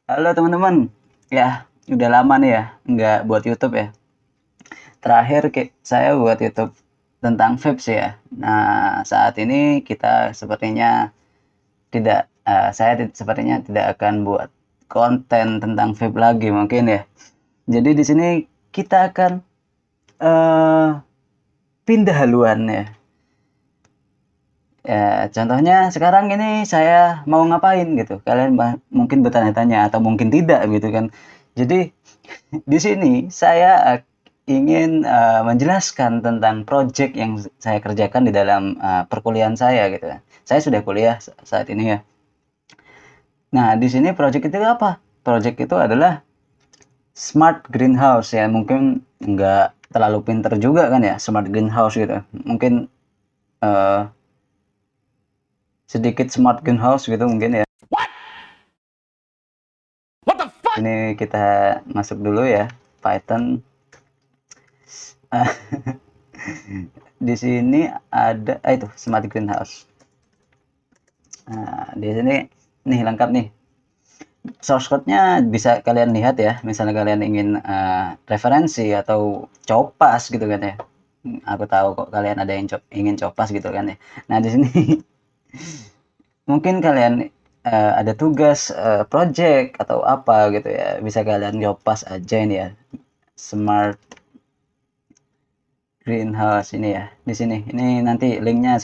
Halo teman-teman, ya udah lama nih ya nggak buat YouTube ya. Terakhir saya buat YouTube tentang vape sih ya. Nah saat ini kita sepertinya tidak, sepertinya tidak akan buat konten tentang vape lagi mungkin ya. Jadi di sini kita akan eh, pindah haluan ya. Ya, contohnya sekarang ini saya mau ngapain gitu. Kalian mungkin bertanya-tanya atau mungkin tidak gitu kan. Jadi di sini saya ingin menjelaskan tentang proyek yang saya kerjakan di dalam perkuliahan saya gitu ya. Saya sudah kuliah saat ini ya. Nah, di sini proyek itu apa? Proyek itu adalah smart greenhouse ya. Mungkin nggak terlalu pinter juga kan ya smart greenhouse gitu. Mungkin eh, sedikit smart greenhouse gitu mungkin ya. Ini kita masuk dulu ya, Python. Di sini ada itu smart greenhouse. Nah, di sini nih lengkap nih. Source code-nya bisa kalian lihat ya. Misalnya kalian ingin referensi atau copas gitu kan ya. Aku tahu kok kalian ada yang ingin copas gitu kan ya. Nah, di sini mungkin kalian ada tugas project atau apa gitu ya. Bisa kalian copas aja ini ya. Smart greenhouse ini ya. Di sini. Ini nanti linknya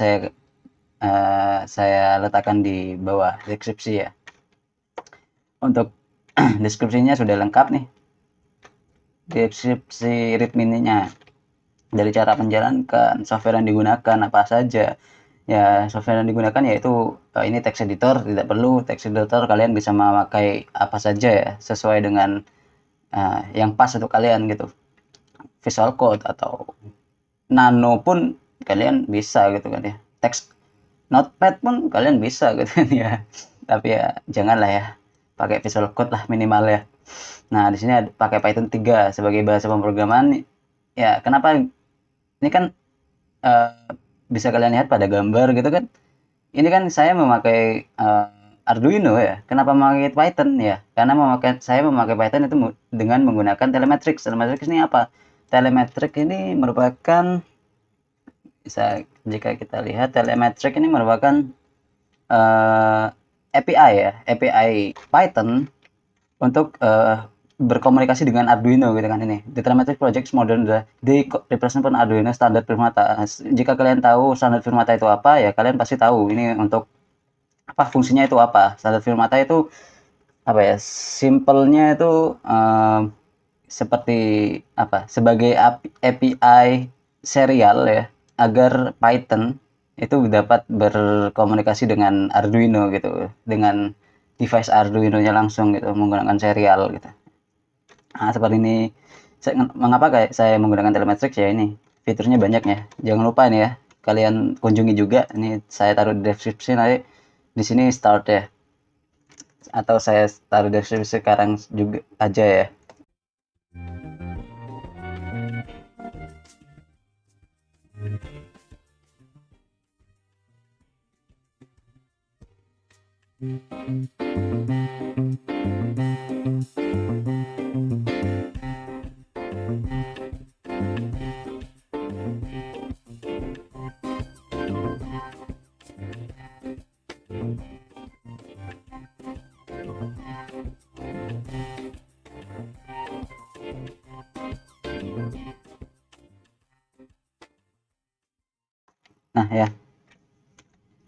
saya letakkan di bawah deskripsi ya. Untuk deskripsinya sudah lengkap nih. Deskripsi readme-nya dari cara menjalankan, software yang digunakan apa saja. Ya, software yang digunakan yaitu ini text editor, tidak perlu text editor, kalian bisa memakai apa saja ya, sesuai dengan yang pas untuk kalian gitu. Visual Code atau Nano pun kalian bisa gitu kan ya. Text Notepad pun kalian bisa gitu kan ya. Tapi ya janganlah ya pakai Visual Code lah minimal ya. Nah, di sini ada pakai Python 3 sebagai bahasa pemrograman. Ya, kenapa ini kan eh, bisa kalian lihat pada gambar gitu kan. Ini kan saya memakai Arduino ya. Kenapa memakai Python ya? Karena saya memakai Python itu dengan menggunakan telemetrics. Telemetrics ini apa? Telemetrics ini merupakan jika kita lihat telemetrics ini merupakan API ya, API Python untuk berkomunikasi dengan Arduino gitu kan ini. The Telemetric Project Modern they represent an Arduino standar firmata. Jika kalian tahu standar firmata itu apa ya kalian pasti tahu ini untuk apa fungsinya itu apa. Standar firmata itu apa ya? Simpelnya itu seperti apa? Sebagai API serial ya agar Python itu dapat berkomunikasi dengan Arduino gitu, dengan device Arduino-nya langsung gitu menggunakan serial gitu. Nah, seperti ini. Mengapa kayak saya menggunakan telemetrics ya ini fiturnya banyak ya. Jangan lupa ini ya, kalian kunjungi juga. Ini saya taruh di deskripsi nanti di sini start ya. Atau saya taruh di deskripsi sekarang juga aja ya. Nah ya,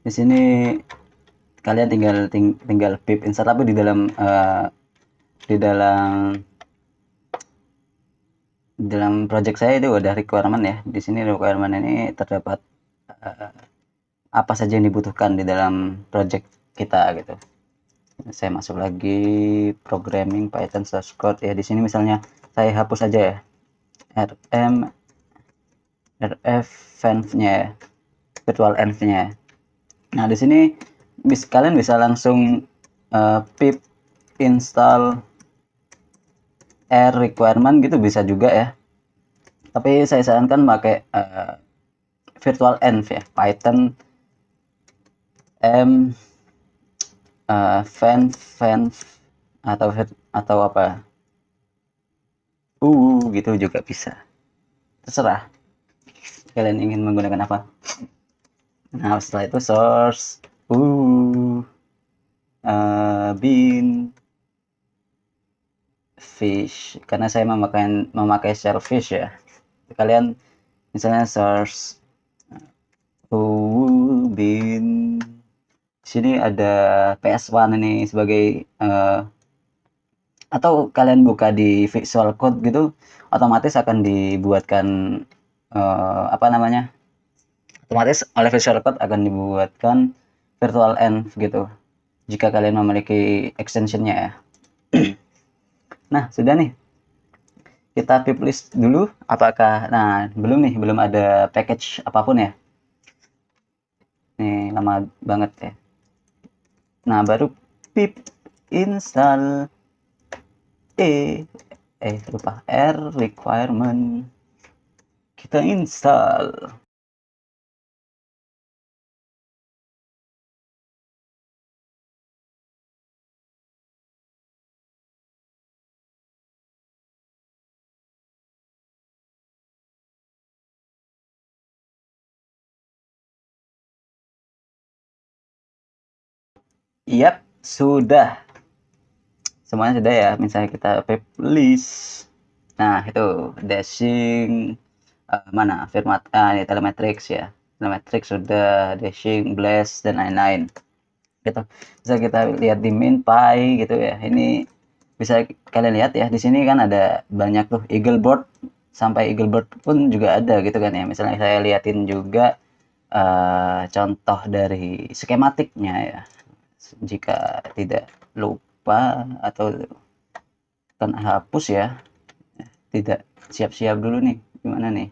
di sini kalian tinggal pip insert apa di dalam di dalam project saya itu ada requirement ya. Di sini requirement ini terdapat uh, apa saja yang dibutuhkan di dalam project kita gitu. Saya masuk lagi programming Python source code ya. Di sini misalnya saya hapus aja ya rm rf env-nya ya, virtual env-nya. Nah, di sini kalian bisa langsung pip install r requirement gitu bisa juga ya. Tapi saya sarankan pakai virtual env ya, Python m env atau apa, gitu juga bisa. Terserah kalian ingin menggunakan apa. Nah, setelah itu source, bin, fish. Karena saya memakai shellfish ya. Kalian misalnya source bin. Di sini ada PS1 ini sebagai atau kalian buka di Visual Code gitu, otomatis akan dibuatkan apa namanya? Otomatis oleh Visual Code akan dibuatkan virtual env gitu. Jika kalian memiliki extensionnya ya. Nah, sudah nih. Kita pip list dulu apakah, nah belum ada package apapun ya. Nih lama banget ya. Nah, baru pip install lupa R requirement. Kita install. Yap, sudah. Semuanya sudah ya. Misalnya kita pip list. Nah, itu dashing mana? Firmat ini telemetrics ya. Telemetrics sudah, dashing, blast dan lain-lain. Gitu. Bisa kita lihat di MinPy gitu ya. Ini bisa kalian lihat ya, di sini kan ada banyak tuh Eagleboard, sampai Eagleboard pun juga ada gitu kan ya. Misalnya saya liatin juga contoh dari skematiknya ya. Jika tidak lupa atau kan hapus ya. Tidak siap-siap dulu nih. Gimana nih?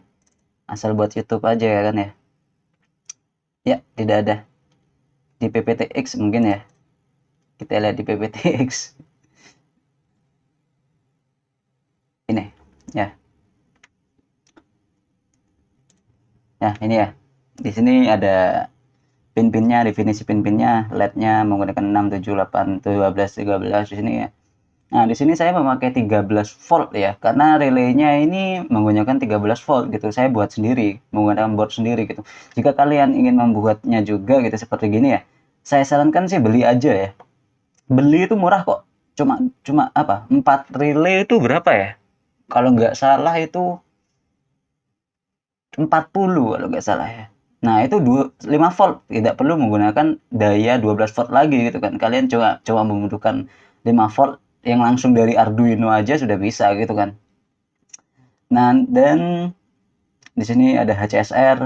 Asal buat YouTube aja ya kan ya. Ya, tidak ada. Di PPTX mungkin ya. Kita lihat di PPTX. Ini ya. Nah, ini ya. Di sini ada pin-pinnya, definisi pin-pinnya, LED-nya menggunakan 6, 7, 8, 12, 13 di sini ya. Nah, di sini saya memakai 13 volt ya, karena relaynya ini menggunakan 13 volt gitu. Saya buat sendiri, menggunakan board sendiri gitu. Jika kalian ingin membuatnya juga gitu seperti gini ya, saya sarankan sih beli aja ya. Beli itu murah kok. Cuma cuma apa? 4 relay itu berapa ya? Kalau nggak salah itu 40 kalau nggak salah ya. Nah, itu 5 volt, tidak perlu menggunakan daya 12 volt lagi gitu kan. Kalian coba membutuhkan 5 volt yang langsung dari Arduino aja sudah bisa gitu kan. Nah, dan di sini ada HCSR,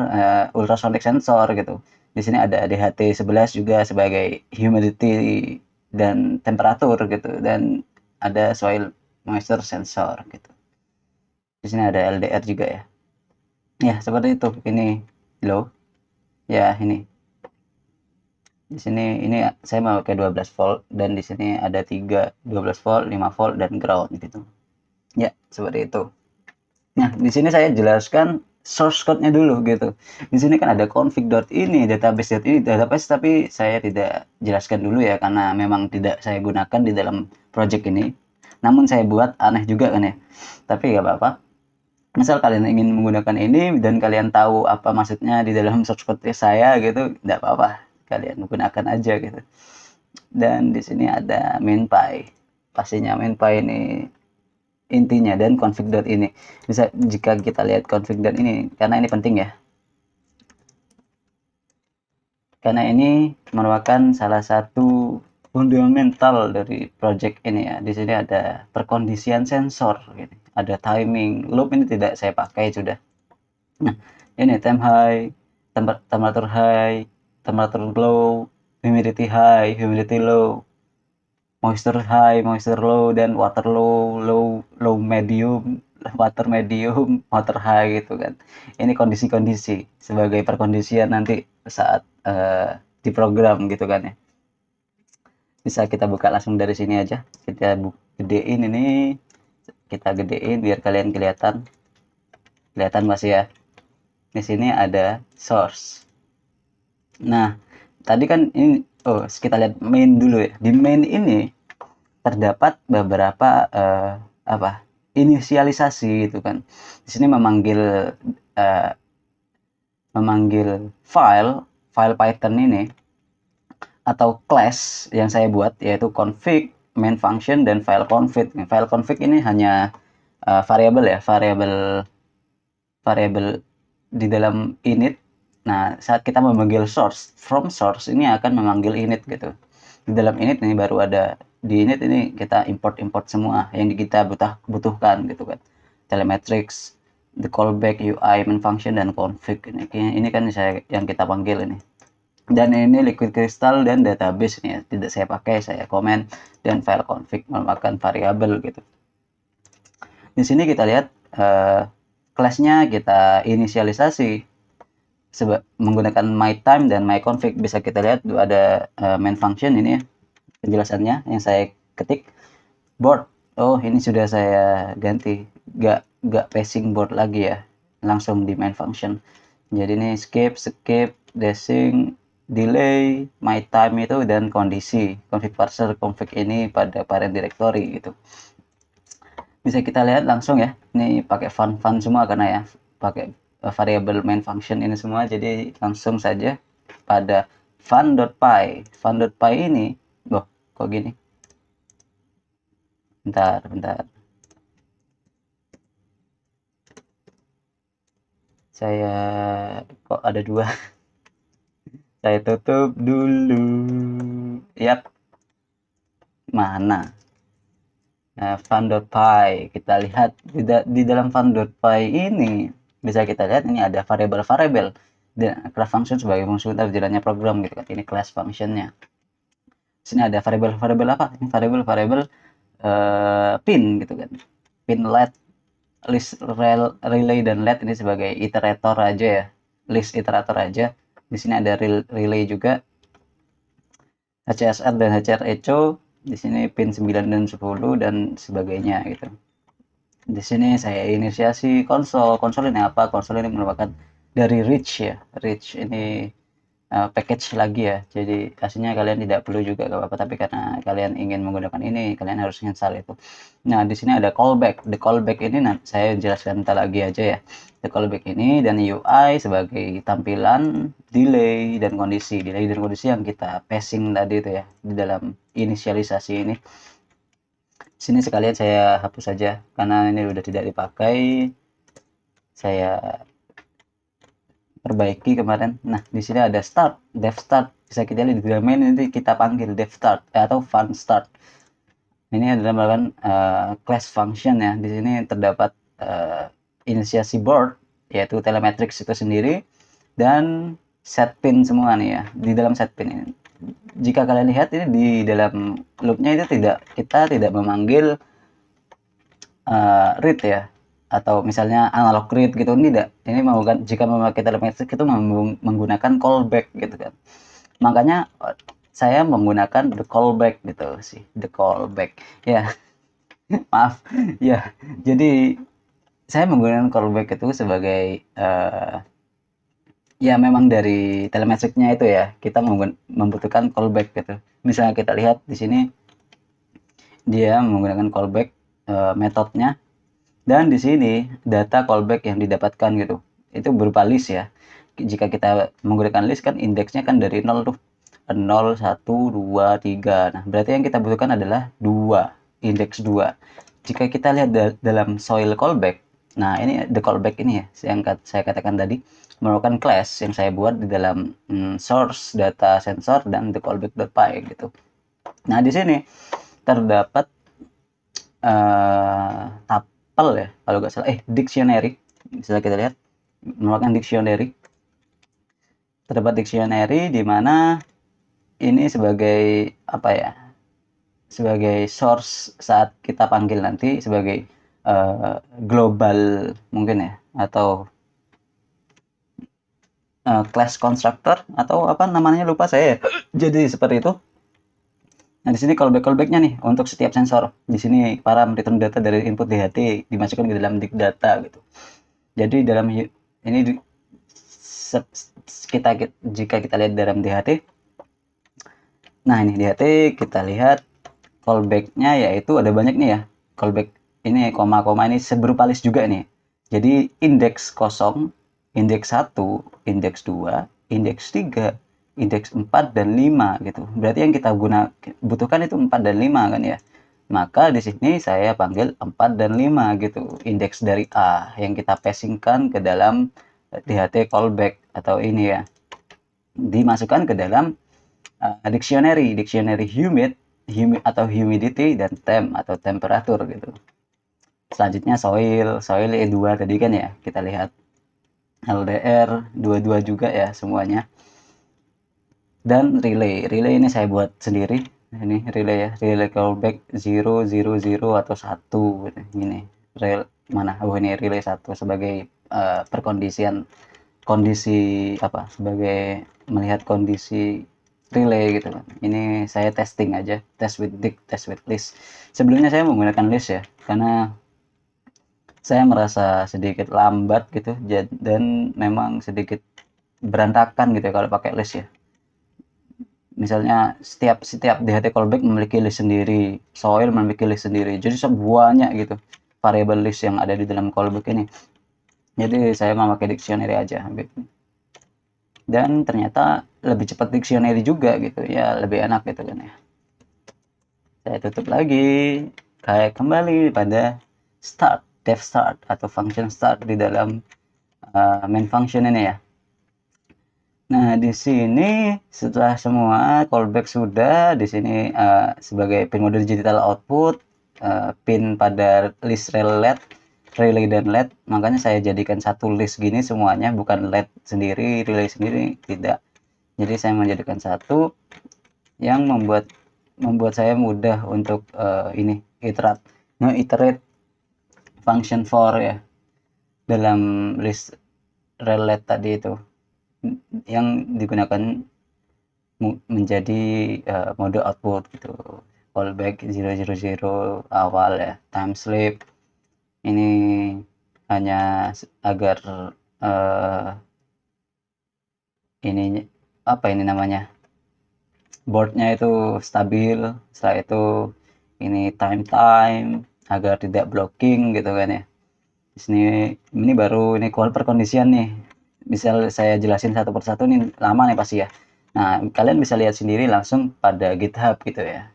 ultrasonic sensor gitu. Di sini ada DHT11 juga sebagai humidity dan temperatur gitu, dan ada soil moisture sensor gitu. Di sini ada LDR juga ya. Ya, seperti itu. Ini low. Ya, ini. Di sini ini saya mau pakai 12 volt dan di sini ada 12 volt, 5 volt dan ground gitu. Ya, seperti itu. Nah, di sini saya jelaskan source code-nya dulu gitu. Di sini kan ada config.ini, database tapi saya tidak jelaskan dulu ya karena memang tidak saya gunakan di dalam project ini. Namun saya buat aneh juga kan ya. Tapi nggak apa-apa. Misal kalian ingin menggunakan ini dan kalian tahu apa maksudnya di dalam source code saya gitu, nggak apa-apa. Kalian gunakan aja gitu. Dan di sini ada MinPy. Pastinya MinPy ini intinya, dan config ini bisa, jika kita lihat config ini karena ini penting ya, karena ini merupakan salah satu fundamental dari project ini ya. Di sini ada perkondisian sensor gitu. Ada timing loop, ini tidak saya pakai sudah. Nah, ini temp high, temperatur high, temperatur low, humidity low, moisture high, moisture low, dan water low medium, water high gitu kan. Ini kondisi-kondisi sebagai perkondisian nanti saat diprogram gitu kan ya. Bisa kita buka langsung dari sini aja. Kita gedein ini, kita gedein biar kalian kelihatan masih ya. Di sini ada source. Nah, tadi kan ini kita lihat main dulu ya. Di main ini terdapat beberapa inisialisasi gitu kan. Di sini memanggil file Python ini atau class yang saya buat, yaitu config, main function, dan file config. File config ini hanya variabel di dalam init. Nah, saat kita memanggil source, from source ini akan memanggil init gitu. Di dalam init ini baru ada, di init ini kita import semua yang kita butuhkan gitu kan. Telemetrics, the callback, UI, main function, dan config. Ini kan yang kita panggil ini. Dan ini liquid crystal dan database ini ya, tidak saya pakai, saya komen. Dan file config merupakan variabel gitu. Di sini kita lihat kelasnya kita inisialisasi menggunakan myTime dan myConfig. Bisa kita lihat ada main function ini ya, penjelasannya yang saya ketik. Board, oh ini sudah saya ganti, gak passing board lagi ya, langsung di main function. Jadi ini skip, dashing, delay, myTime itu, dan kondisi config parser config ini pada parent directory gitu. Bisa kita lihat langsung ya, ini pakai fun semua karena ya pakai variable main function ini semua. Jadi langsung saja pada fun.py ini, kok gini, bentar, saya kok ada dua. Saya tutup dulu. Yap, mana fun.py, kita lihat di dalam fun.py ini bisa kita lihat ini ada variabel dan class function sebagai fungsi utama jalannya program gitu kan. Ini class functionnya. Sini ada variabel apa? Ini variabel pin gitu kan. Pin let, list, relay, dan let ini sebagai iterator aja ya. List iterator aja. Di sini ada relay juga. HCSR dan HCR echo. Di sini pin 9 dan 10 dan sebagainya gitu. Di sini saya inisiasi konsol. Konsol ini apa? Konsol ini merupakan dari Rich ya. Rich ini package lagi ya. Jadi aslinya kalian tidak perlu juga, gak apa-apa, tapi karena kalian ingin menggunakan ini, kalian harus install itu. Nah, di sini ada callback. The callback ini saya jelaskan ntar lagi aja ya. The callback ini dan UI sebagai tampilan, delay dan kondisi yang kita passing tadi itu ya di dalam inisialisasi ini. Sini sekalian saya hapus saja karena ini udah tidak dipakai. Saya perbaiki kemarin. Nah, di sini ada start, dev start. Bisa kita lihat di dalam main nanti kita panggil dev start atau fun start. Ini adalah merupakan class function ya. Di sini terdapat inisiasi board, yaitu telemetrics itu sendiri, dan set pin semua nih ya. Di dalam set pin ini, jika kalian lihat ini di dalam loopnya itu kita tidak memanggil read ya, atau misalnya analog read gitu, tidak. Ini jika memakai telemetrics itu menggunakan callback gitu kan. Makanya saya menggunakan the callback gitu sih, the callback ya. Maaf ya, jadi saya menggunakan callback itu sebagai ya memang dari telemetricnya itu ya, kita membutuhkan callback gitu. Misalnya kita lihat di sini dia menggunakan callback metodenya, dan di sini data callback yang didapatkan gitu itu berupa list ya. Jika kita menggunakan list kan indeksnya kan dari 0 tuh, 0, 1, 2, 3. Nah, berarti yang kita butuhkan adalah 2, indeks 2. Jika kita lihat dalam soil callback, nah ini the callback ini ya, yang saya katakan tadi, merupakan class yang saya buat di dalam source data sensor dan the callback.py gitu. Nah, di sini terdapat tuple ya, kalau nggak salah, dictionary. Bisa kita lihat, merupakan dictionary. Terdapat dictionary di mana ini sebagai apa ya, sebagai source saat kita panggil nanti sebagai global mungkin ya, atau class constructor atau apa namanya, lupa saya. Jadi seperti itu. Nah, di sini callback-callbacknya nih untuk setiap sensor. Di sini param return data dari input DHT dimasukkan ke dalam dig data gitu. Jadi dalam ini jika kita lihat dalam DHT, nah ini DHT, kita lihat callback-nya yaitu ada banyak nih ya. Callback ini koma-koma ini berupa list juga nih. Jadi indeks 0, indeks 1, indeks 2, indeks 3, indeks 4 dan 5 gitu. Berarti yang kita butuhkan itu 4 dan 5 kan ya. Maka di sini saya panggil 4 dan 5 gitu. Indeks dari A yang kita passingkan ke dalam DHT callback atau ini ya. Dimasukkan ke dalam dictionary humid atau humidity dan temp atau temperatur gitu. Selanjutnya soil E2 tadi kan ya, kita lihat LDR 22 juga ya semuanya. Dan relay ini saya buat sendiri. Ini relay ya, relay callback 0, 0, 0 atau 1 gini. Mana? Oh ini relay 1 sebagai perkondisian kondisi apa? Sebagai melihat kondisi relay gitu kan. Ini saya testing aja, test with dict, test with list. Sebelumnya saya menggunakan list ya, karena saya merasa sedikit lambat gitu dan memang sedikit berantakan gitu ya kalau pakai list ya. Misalnya setiap DHT callback memiliki list sendiri, soil memiliki list sendiri. Jadi banyak gitu variabel list yang ada di dalam callback ini. Jadi saya memakai dictionary aja gitu. Dan ternyata lebih cepat dictionary juga gitu ya, lebih enak gitu kan ya. Saya tutup lagi, kayak kembali pada start, def start atau function start di dalam main function ini ya. Nah, di sini setelah semua callback sudah, di sini sebagai pin mode digital output, pin pada list relay dan LED, makanya saya jadikan satu list gini semuanya, bukan LED sendiri, relay sendiri, tidak. Jadi saya menjadikan satu yang membuat saya mudah untuk ini iterate function for ya dalam list relay tadi itu yang digunakan menjadi mode output gitu, callback 000 awal ya, time sleep ini hanya agar ini apa ini namanya, boardnya itu stabil. Setelah itu ini time agar tidak blocking gitu kan ya. Di sini ini baru ini call perkondisian nih, bisa saya jelasin satu persatu nih, lama nih pasti ya. Nah, kalian bisa lihat sendiri langsung pada GitHub gitu ya.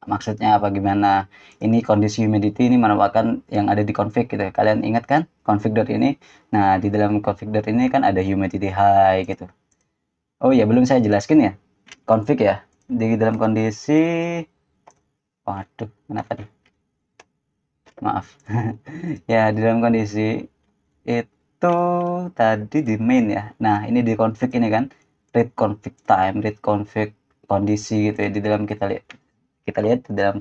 Maksudnya apa gimana? Ini kondisi humidity ini merupakan yang ada di config gitu ya. Kalian ingat kan config ini? Nah, di dalam config ini kan ada humidity high gitu. Oh ya, belum saya jelaskan ya. Config ya. Di dalam kondisi waduh, kenapa nih? Maaf. Ya, di dalam kondisi itu tadi di main ya. Nah, ini di config ini kan read config time, read config kondisi gitu ya. Di dalam kita lihat di dalam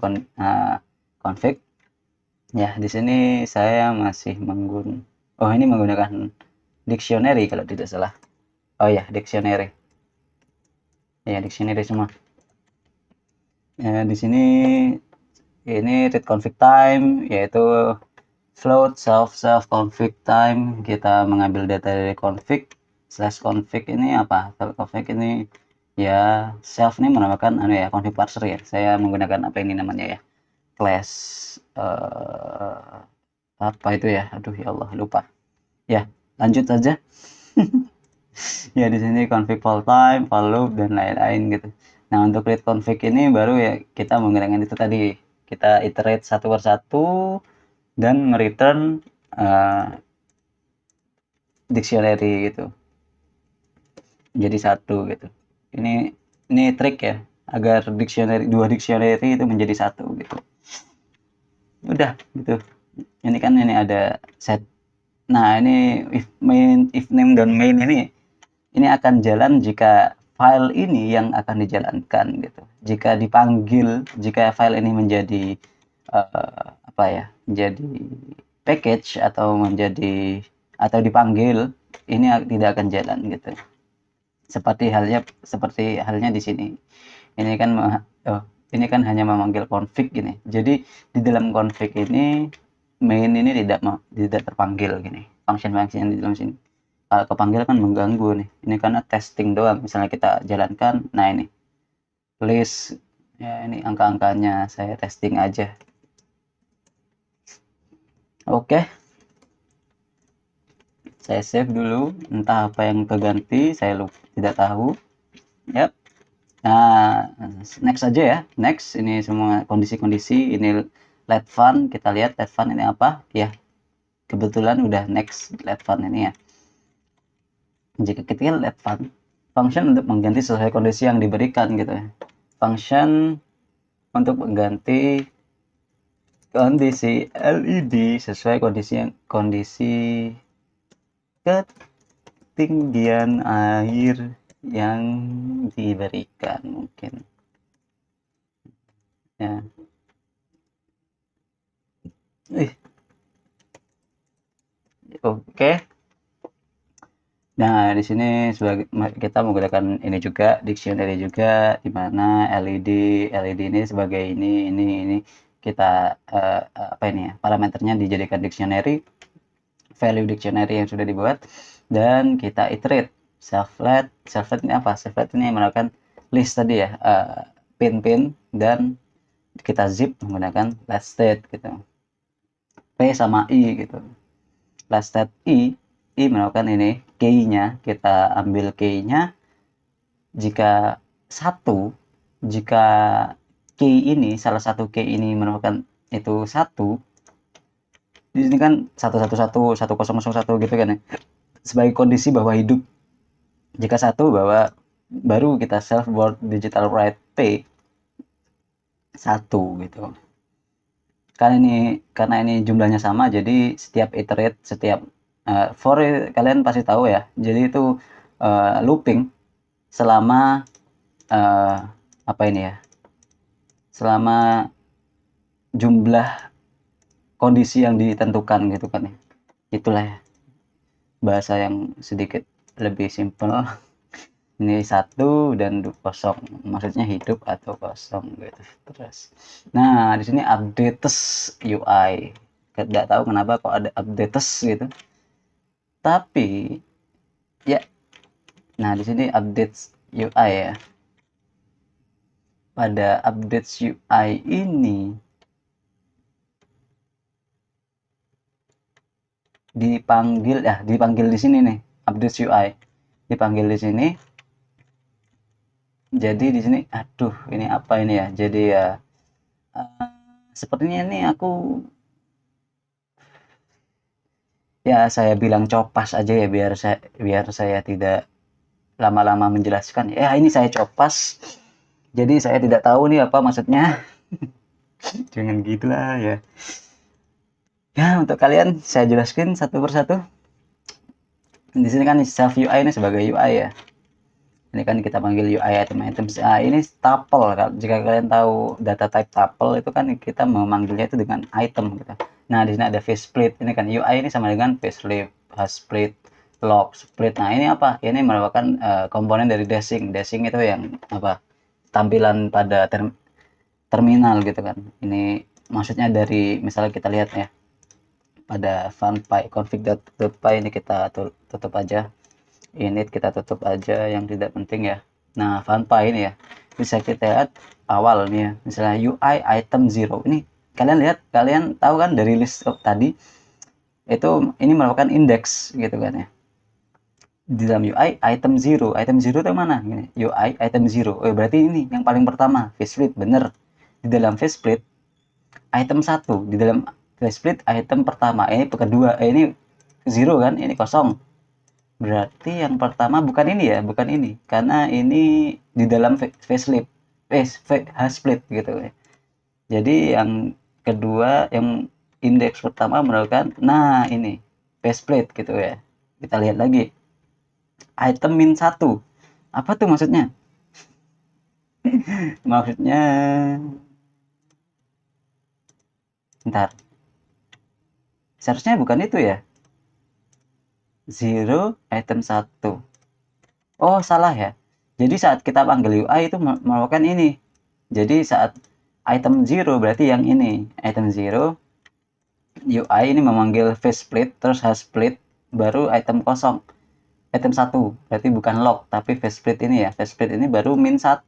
config ya. Di sini saya masih menggunakan dictionary kalau tidak salah. Oh ya, dictionary. Ya, dictionary semua. Ya, di sini ini read config time yaitu float self config time. Kita mengambil data dari config /config ini apa? Config ini ya, self ini menamakan ya config parser ya. Saya menggunakan apa ini namanya ya, class apa itu ya, aduh ya Allah lupa ya, lanjut saja. Ya, di sini config for time, for loop dan lain-lain gitu. Nah, untuk read config ini baru ya kita menggunakan itu tadi, kita iterate satu persatu dan return dictionary gitu jadi satu gitu. Ini trik ya agar dua dictionary itu menjadi satu gitu. Udah gitu. Ini kan ini ada set. Nah, ini if name dan main ini akan jalan jika file ini yang akan dijalankan gitu. Jika file ini menjadi apa ya, menjadi package atau dipanggil, ini tidak akan jalan gitu. Seperti halnya di sini. Ini kan hanya memanggil config gini. Jadi di dalam config ini main ini tidak terpanggil gini. Function-function yang di dalam sini. Kalau kepanggil kan mengganggu nih. Ini karena testing doang. Misalnya kita jalankan, nah ini list Ya, ini angka-angkanya saya testing aja. Oke, saya save dulu. Entah apa yang terganti, saya tidak tahu. Yap. Nah, next aja ya. Next, ini semua kondisi-kondisi. Ini let fun. Kita lihat let fun ini apa. Ya, kebetulan udah next let fun ini ya. Jika kita let fun, function untuk mengganti sesuai kondisi yang diberikan gitu ya. Function untuk mengganti kondisi LED sesuai kondisi ketinggian air yang diberikan mungkin ya. Oke. Nah, di sini sebagai kita menggunakan ini juga dictionary juga, di mana LED ini sebagai ini kita apa ini ya, parameternya dijadikan dictionary, value dictionary yang sudah dibuat, dan kita iterate. Selflet ini apa? Selflet ini melakukan list tadi ya, pin dan kita zip menggunakan last state gitu. P sama I gitu. Last state I melakukan ini key-nya, kita ambil key-nya. Jika key ini, salah satu key ini merupakan itu 1, di sini kan 111 1001 gitu kan ya, sebagai kondisi bahwa hidup. Jika 1 bahwa baru kita self board digital write P 1 gitu. Karena ini jumlahnya sama, jadi setiap iterate, setiap for kalian pasti tahu ya. Jadi itu looping selama apa ini ya? Selama jumlah kondisi yang ditentukan gitu kan ya. Itulah ya, bahasa yang sedikit lebih simpel. Ini 1 dan 0, maksudnya hidup atau kosong gitu. Terus, nah di sini updates UI. Tidak tahu kenapa kok ada updates gitu. Tapi ya, nah di sini updates UI ya. Pada updates UI ini dipanggil di sini nih, updates UI. Dipanggil di sini. Jadi di sini, aduh, ini apa ini ya? Jadi ya, sepertinya ini aku ya saya bilang copas aja ya biar saya tidak lama-lama menjelaskan. Ya ini saya copas. Jadi saya tidak tahu nih apa maksudnya. Jangan gitulah ya. Ya untuk kalian saya jelaskan satu persatu. Di sini kan self UI ini sebagai UI ya. Ini kan kita panggil UI items. Nah, ini tuple. Jika kalian tahu data type tuple itu kan kita memanggilnya itu dengan item gitu. Nah, di sini ada face split. Ini kan UI ini sama dengan face split, has split, log split. Nah, ini apa? Ini merupakan komponen dari dashing. Dashing itu yang apa? Tampilan pada terminal gitu kan. Ini maksudnya dari misalnya kita lihat ya pada funpy config.py ini kita tutup aja. Init kita tutup aja yang tidak penting ya. Nah, funpy ini ya, bisa kita lihat awal nih ya, misalnya UI item 0 ini, kalian tahu kan dari list tadi itu ini merupakan indeks gitu kan ya. Di dalam UI item 0 itu mana ini? UI item 0, berarti ini yang paling pertama facesplit, bener. Di dalam facesplit item 1, di dalam facesplit item pertama, ini kedua, ini 0 kan, ini kosong. Berarti yang pertama bukan ini ya, bukan ini. Karena ini di dalam facelift, split gitu ya. Jadi yang kedua, yang indeks pertama merupakan, nah ini, split gitu ya. Kita lihat lagi. Item min 1. Apa tuh maksudnya? Maksudnya, bentar. Seharusnya bukan itu ya. 0 item 1. Oh, salah ya. Jadi saat kita panggil UI itu merupakan ini. Jadi saat item 0 berarti yang ini. Item 0 UI ini memanggil face split terus has split baru item kosong. Item 1 berarti bukan log tapi face split ini ya. Face split ini baru min 1.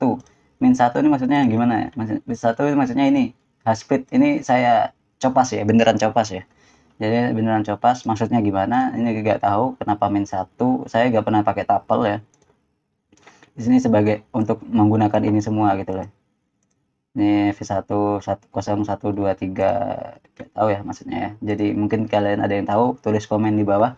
min 1 ini maksudnya gimana ya? Min 1 maksudnya ini Haspit ini saya copas ya, beneran copas ya. Jadi beneran copas maksudnya gimana? Ini nggak tahu kenapa min 1. Saya nggak pernah pakai tapel ya. Di sini sebagai untuk menggunakan ini semua gitu loh. Ini V1 0123 nggak tahu ya maksudnya ya. Jadi mungkin kalian ada yang tahu, tulis komen di bawah.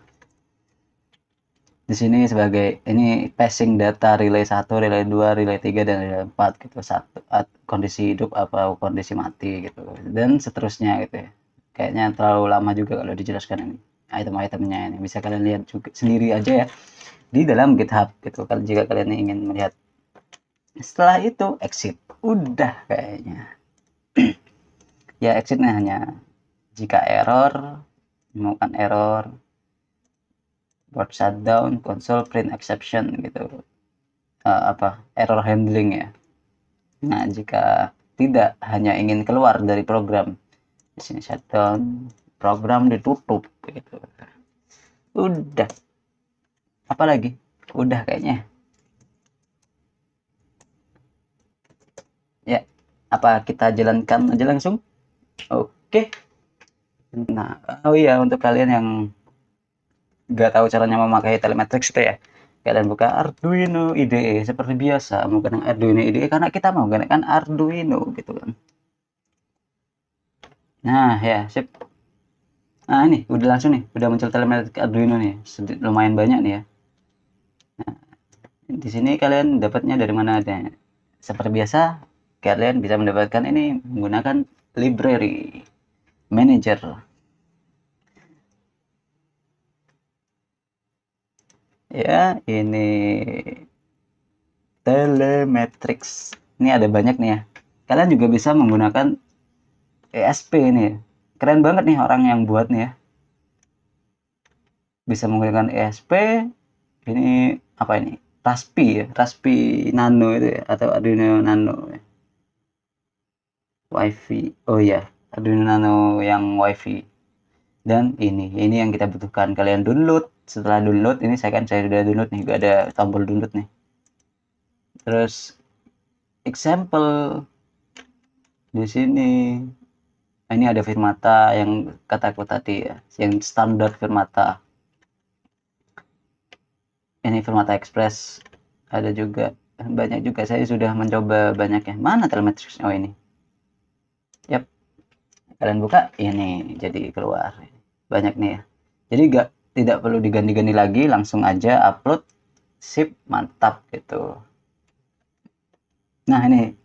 Di sini sebagai ini passing data relay 1, relay 2, relay 3 dan relay 4 gitu. Satu kondisi hidup atau kondisi mati gitu. Dan seterusnya gitu ya. Kayaknya terlalu lama juga kalau dijelaskan ini. Item-itemnya ini bisa kalian lihat juga sendiri aja ya di dalam GitHub gitu. Kalau jika kalian ingin melihat. Setelah itu exit. Udah kayaknya. Ya exitnya hanya jika error, menemukan error, board shutdown, console print exception gitu. Error handling ya. Nah, jika tidak hanya ingin keluar dari program, di sini shutdown, program ditutup gitu. Udah. Apa lagi? Udah kayaknya. Ya, apa kita jalankan aja langsung? Oke. Nah, oh iya untuk kalian yang nggak tahu caranya memakai Telematrix itu ya, kalian buka Arduino IDE seperti biasa menggunakan Arduino IDE karena kita mau menggunakan Arduino gitu kan. Nah ya sip. Nah ini udah langsung nih, udah muncul Telematrix Arduino nih, lumayan banyak nih ya. Nah, di sini kalian dapatnya dari mana aja? Seperti biasa kalian bisa mendapatkan ini menggunakan library manager. Ya ini Telematrix. Ini ada banyak nih ya. Kalian juga bisa menggunakan ESP ini. Keren banget nih orang yang buat nih ya. Bisa menggunakan ESP. Ini apa ini? Raspi ya, Raspi Nano itu ya atau Arduino Nano ya. WiFi. Oh iya, Arduino Nano yang WiFi. Dan ini yang kita butuhkan. Kalian download. Setelah download ini saya sudah download nih, juga ada tombol download nih. Terus example di sini ini ada Firmata yang kataku tadi ya, yang standar Firmata. Ini Firmata Express ada juga, banyak juga. Saya sudah mencoba banyak ya. Mana Telematrix? Oh ini. Yap. Kalian buka ini jadi keluar. Banyak nih ya. Jadi tidak perlu diganti-ganti lagi, langsung aja upload, sip, mantap gitu. Nah, ini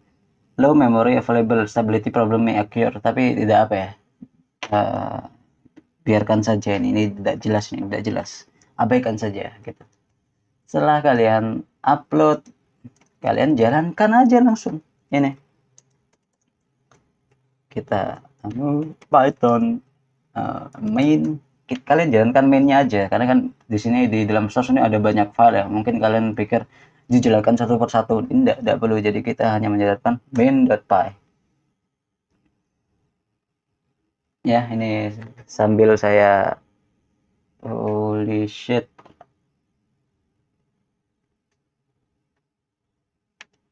low memory available, stability problem may occur, tapi tidak apa ya. Biarkan saja ini tidak jelas nih, tidak jelas. Abaikan saja gitu. Setelah kalian upload, kalian jalankan aja langsung ini. Kita Python main, kalian jalankan mainnya aja karena kan di sini di dalam source ini ada banyak file ya. Mungkin kalian pikir dijelaskan satu persatu, tidak perlu. Jadi kita hanya menjalankan main.py ya. Ini sambil saya holy shit,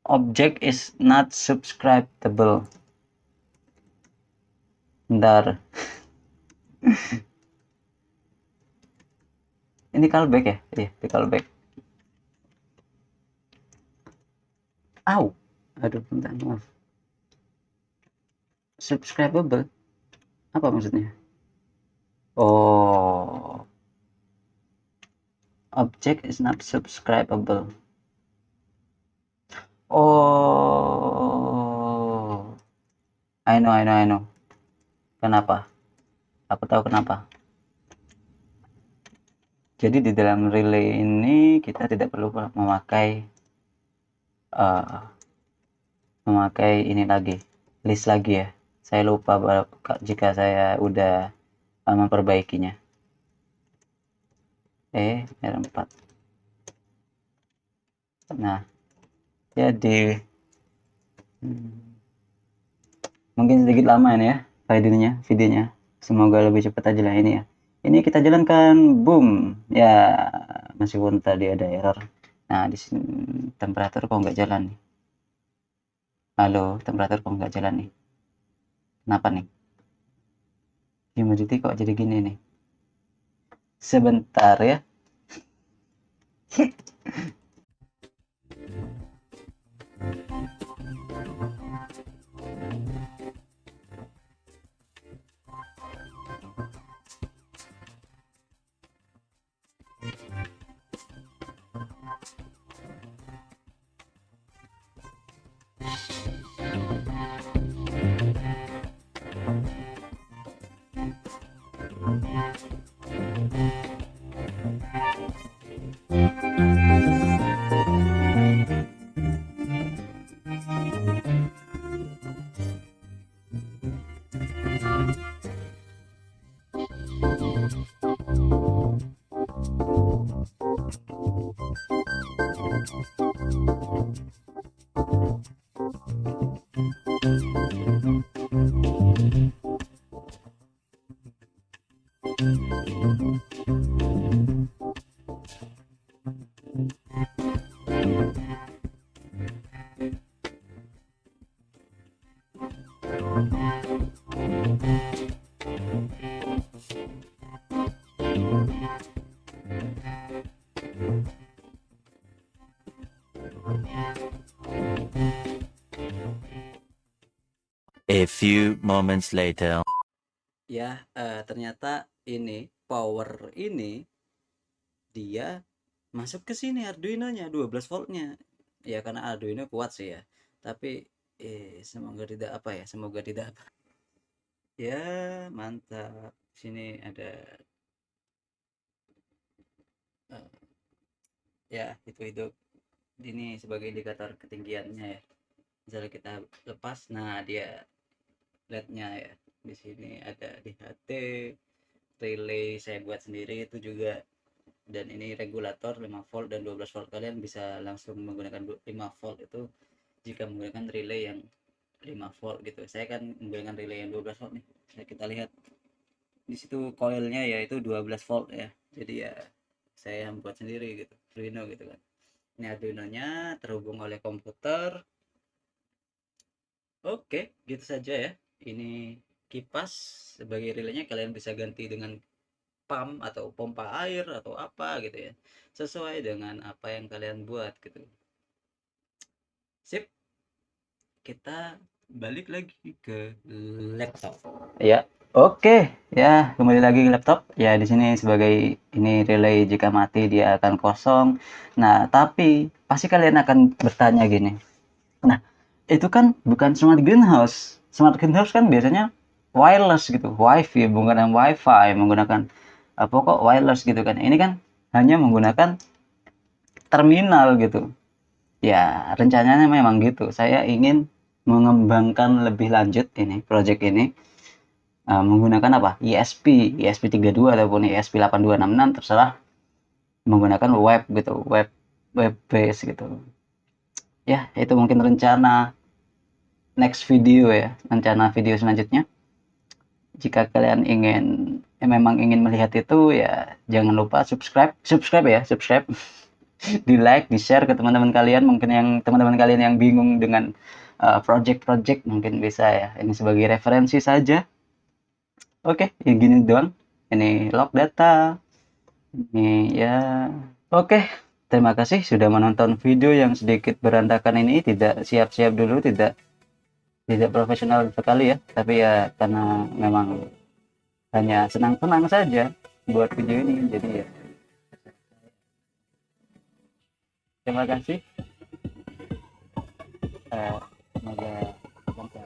object is not subscribable. Bentar. Ini callback ya? Iya, di callback. Au. Aduh, bentar, maaf. Subscribable? Apa maksudnya? Oh. Object is not subscribable. Oh. I know. Kenapa? Aku tahu kenapa. Jadi di dalam relay ini kita tidak perlu memakai ini lagi, list lagi ya. Saya lupa jika saya udah memperbaikinya. R4. Nah, jadi mungkin sedikit lama ini ya videonya. Semoga lebih cepat aja lah ini ya. Ini kita jalankan, boom ya, meskipun tadi ada error. Nah di sini temperatur kok nggak jalan nih. Halo, temperatur kok nggak jalan nih? Kenapa nih? Humidity kok jadi gini nih? Sebentar ya. A few moments later. Ya, ternyata ini power ini dia masuk ke sini Arduino-nya 12 voltnya. Ya karena Arduino kuat sih ya. Tapi semoga tidak apa ya, semoga tidak apa. Ya, mantap. Sini ada eh, ya itu ini sebagai indikator ketinggiannya ya. Misalnya kita lepas, nah dia LED-nya ya. Di sini ada DHT, relay saya buat sendiri itu juga, dan ini regulator 5 volt dan 12 volt. Kalian bisa langsung menggunakan 5 volt itu jika menggunakan relay yang 5 volt gitu. Saya kan menggunakan relay yang 12 volt nih. Kita lihat di situ coilnya yaitu 12 volt ya. Jadi ya saya buat sendiri gitu, Arduino gitu kan. Ini Arduino-nya terhubung oleh komputer. Oke, gitu saja ya. Ini kipas sebagai relaynya, kalian bisa ganti dengan pump atau pompa air atau apa gitu ya, sesuai dengan apa yang kalian buat gitu. Sip, kita balik lagi ke laptop ya. Oke ya, kembali lagi ke laptop ya. Di sini sebagai ini relay, jika mati dia akan kosong. Nah tapi pasti kalian akan bertanya gini, nah itu kan bukan smart greenhouse kan biasanya wireless gitu, wifi, menggunakan wifi, menggunakan pokok wireless gitu kan. Ini kan hanya menggunakan terminal gitu ya. Rencananya memang gitu, saya ingin mengembangkan lebih lanjut ini project ini, menggunakan apa, ESP32 ataupun ESP8266 terserah, menggunakan web gitu, web base gitu ya. Itu mungkin rencana next video ya, rencana video selanjutnya. Jika kalian ingin memang ingin melihat itu ya, jangan lupa subscribe, di like, di share ke teman-teman kalian. Mungkin yang teman-teman kalian yang bingung dengan project-project mungkin bisa ya, ini sebagai referensi saja. Oke, ya gini doang. Ini log data ini ya. Oke, terima kasih sudah menonton video yang sedikit berantakan ini. Tidak siap-siap dulu, tidak tidak profesional sekali ya, tapi ya karena memang hanya senang-senang saja buat video ini, jadi ya terima kasih. Semoga lancar.